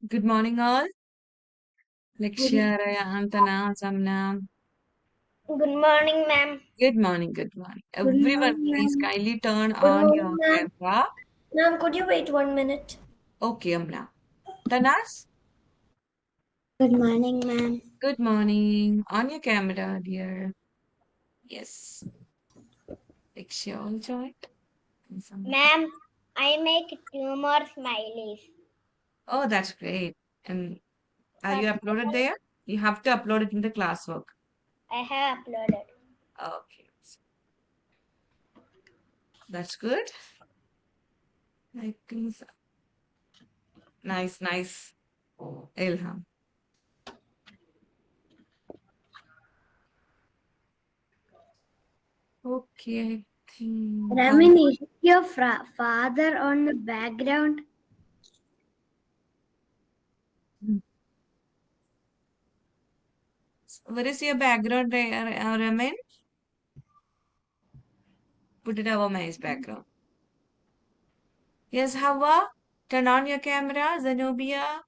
Good morning, all. Good, Lakshya, Raya, Antana, Samna. Good morning, ma'am. Good morning, good morning. good Everyone, morning, please ma'am. kindly turn Good on morning, your ma'am. camera. Ma'am, could you wait 1 minute? Okay, Amna. Tanas, Good morning, ma'am. good morning. On your camera, dear. Yes. Lakshya all joined. And Samna. Ma'am, I make two more smileys. Oh, that's great. And are you First of uploaded all, there? You have to upload it in the classwork. I have uploaded. Okay. That's good. I think so. Nice, nice. Ilham. Okay, I think. Ramin, is your father on the background? What is your background, Ramin? Put it over my background. Yes, Hawa, turn on your camera, Zenobia.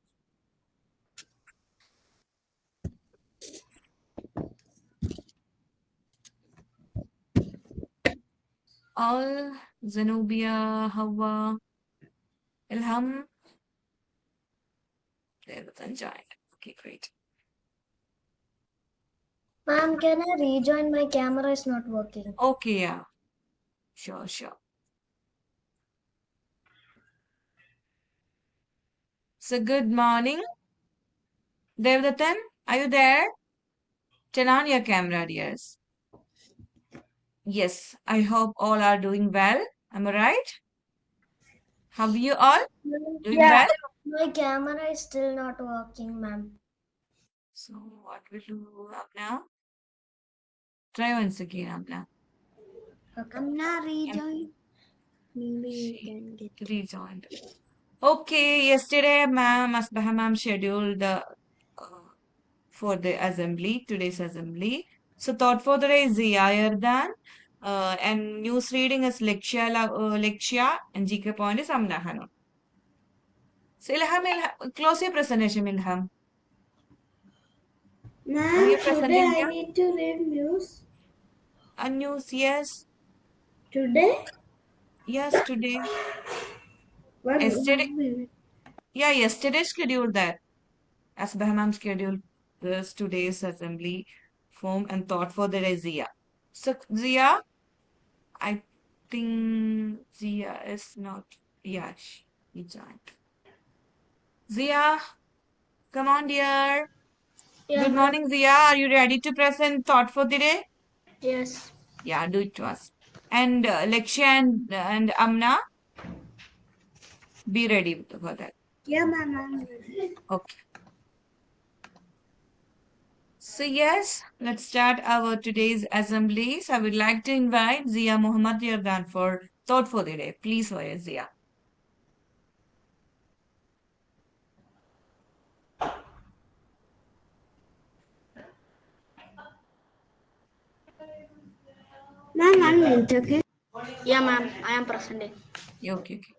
All Zenobia, Hawa, Ilham. There was joined. Okay, great. Ma'am, can I rejoin? My camera is not working. Okay, yeah, sure, sure. So, good morning, Devdatan. Are you there? Turn on your camera, dears. Yes, I hope all are doing well. Am I right? How are you all doing Yeah, well? my camera is still not working, ma'am. So, what will do up now? Try once again, Amna. Okay. I'm not And rejoined. Maybe you she can get. rejoined. Okay, yesterday, ma'am, Asbaha ma'am scheduled uh, for the assembly, today's assembly. So, thought for the day is Ziyardan, and news reading is Lekshya, and GK point is Amna Hanum. So, Ilham, close your presentation, Ilham. Are Ma'am, you today presenting I here? need to read news. News, yes, Today? yes, today. Yesterday, One minute. yeah, yesterday scheduled that. As Bahman scheduled this today's assembly form and thought for the day Zia. So Zia, I think Zia is not. Yeah, she joined. Zia, come on, dear. Yeah, Good ma'am. morning, Zia. Are you ready to present thought for the day? Yes. Yeah, do it to us. And Lakshya and Amna, be ready for that. Yeah, ma'am, I'm ready. Okay. So yes, let's start our today's assemblies. I would like to invite Zia Muhammad Yardan for thought for the day. Please, for Zia. Ma'am, 1 minute, okay? Yeah, ma'am. I am presenting. Yeah, okay, okay.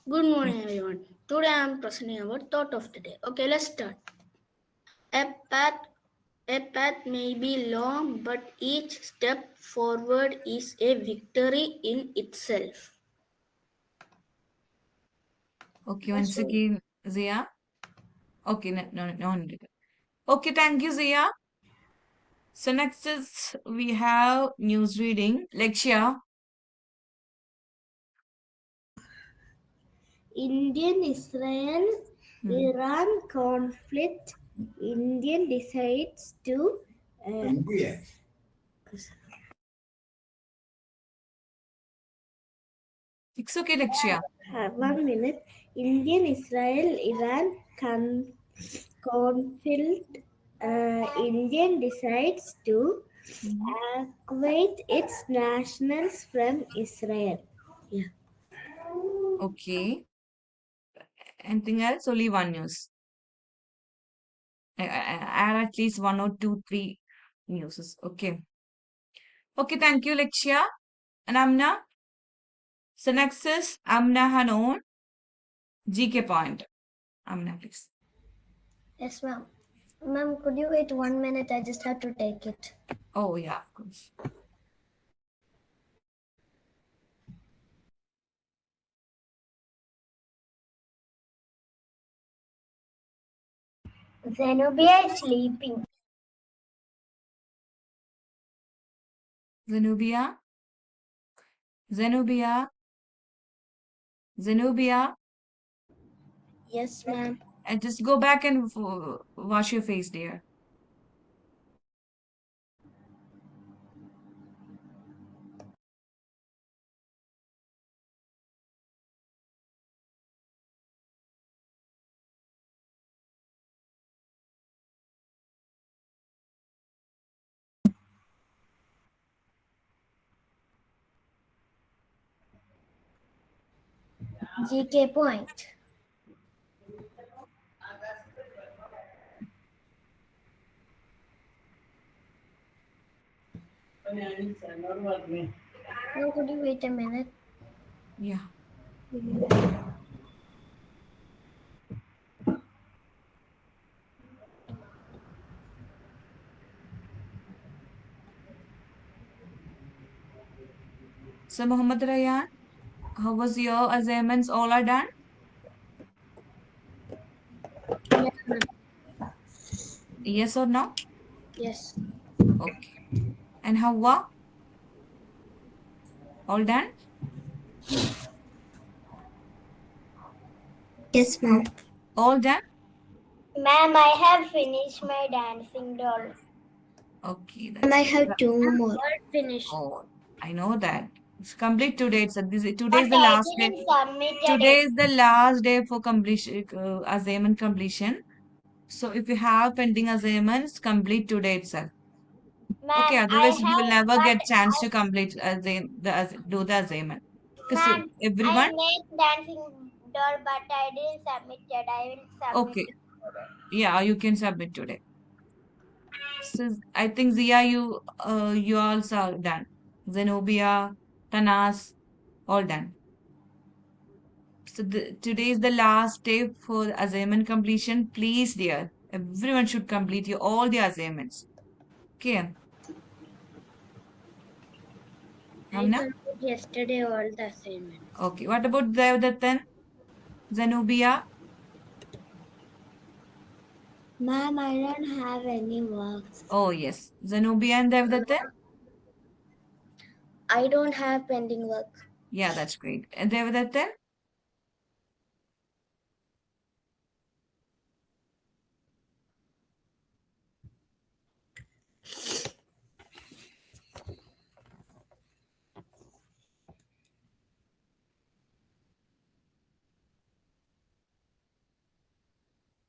Good morning, everyone. Today I am presenting our thought of the day. Okay, let's start. A path, a path may be long, but each step forward is a victory in itself. Okay, That's once all. again, Zia. Okay, no, no, no, no. Okay, thank you, Zia. So next is we have news reading. Lakshya. Indian Israel Hmm. Iran conflict. Indian decides to. Uh, It's okay, Lakshya. 1 minute. Indian Israel Iran conflict. Indian decides to Mhm. Kuwait, its nationals from Israel. Yeah. Okay. Anything else? Only one news. Add at least one or two, three newses. Okay. Okay, thank you, Lakshya and Amna. So next is Amna Hanon, GK point. Amna, please. Yes, ma'am. Ma'am, could you wait 1 minute? I just have to take it. Oh, yeah, of course. Zenobia is sleeping. Zenobia, Zenobia, Zenobia. Yes, ma'am. And just go back and wash your face, dear. GK point. Ma'am, could you wait a minute? Yeah. So, Muhammad Rayan, how was your assignments? All are done? Yes, ma'am. Yes or no? Yes. Okay. And Hawa, all done? Yes, How, ma'am. all done? Ma'am, I have finished my dancing doll. Okay, Ma'am, that's I great. have two more. All finished. Oh, I know that. It's complete today. Today But is the I last day. didn't submitted Today it. is the last day for completion, assignment completion. So if you have pending assignments, complete today itself. Okay, Ma'am, I otherwise you will have, never but get chance to complete do the assignment. Because ma'am, I everyone, made dancing doll, but I didn't submit it. I will submit okay, it today. yeah, you can submit today. So I think Zia, you also are done. Zenobia, Tanas, all done. So today is the last day for assignment completion. Please, dear, everyone should complete all the assignments. Okay, I Amna? completed yesterday all the assignments. Okay, what about Devdatan, Zenobia? Ma'am, I don't have any works. Oh, yes. Zenobia and Devdatan? I don't have pending work. Yeah, that's great. And Devdatan?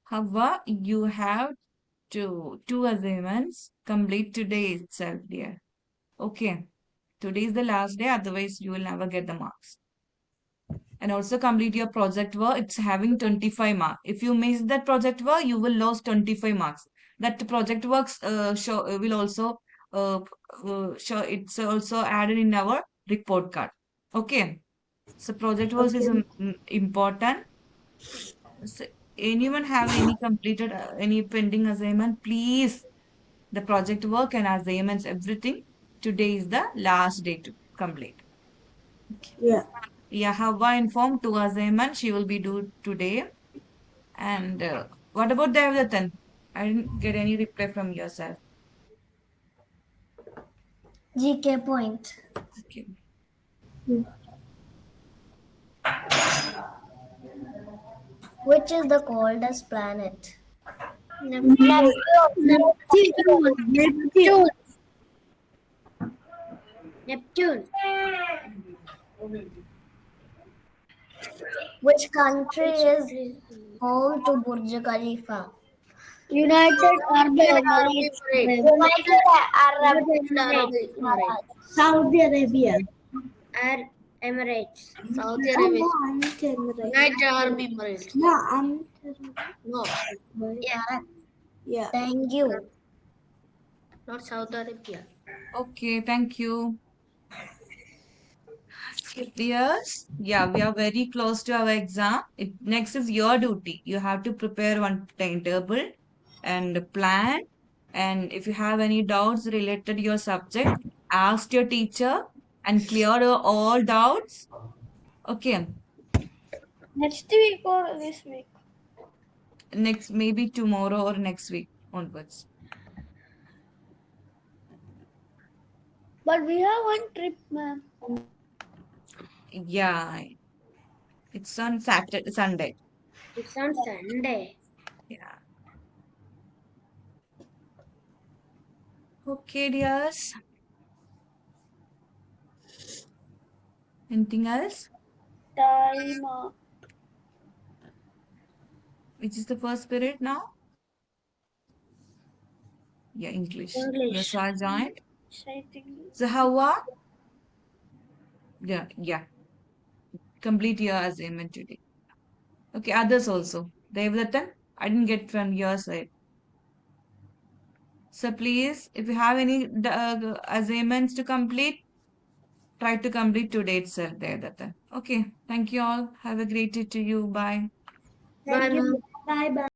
Hawa, you have two assignments complete today itself, dear. Okay. Today is the last day, otherwise you will never get the marks. And also complete your project work. It's having 25 marks. If you miss that project work, you will lose 25 marks. That project works will also show it's also added in our report card. Okay. So project work is Okay. important. So anyone have any completed any pending assignment? Please, the project work and assignments, everything. Today is the last day to complete. Okay. Yeah. Yeah, Hawa informed to assignment she will be due today. And what about Devdatan? I didn't get any reply from yourself. GK point. Okay. Which is the coldest planet? Neptune. Neptune. Neptune. Neptune. Which country is home to Burj Khalifa? United Arab Emirates. Emirates. United Arab Arab Emirates. Emirates. Saudi Arabia. Emirates. Saudi Oh, Arabia. no, Emirates. United Arab Emirates. No, Emirates. No, Yeah. Thank you. not Saudi Arabia. Okay, thank you. Yes, yeah, we are very close to our exam. Next is your duty. You have to prepare one timetable and plan. And if you have any doubts related to your subject, ask your teacher and clear all doubts. Okay, Next week or this week? next maybe tomorrow or next week onwards. But we have one trip, ma'am. Yeah, it's on Saturday, Sunday. It's on Sunday. Yeah. Okay, dears. Anything else? Time. Which is the first period now? Yeah, English. English. Yes, I joined. I think. So how are? Yeah. Complete your assignment today. Okay, others also. Devdatan, I didn't get from your side. So please, if you have any assignments to complete, try to complete today itself, Devdatan. Okay, thank you all. Have a great day to you. Bye. Bye, Thank you. ma'am. Bye bye.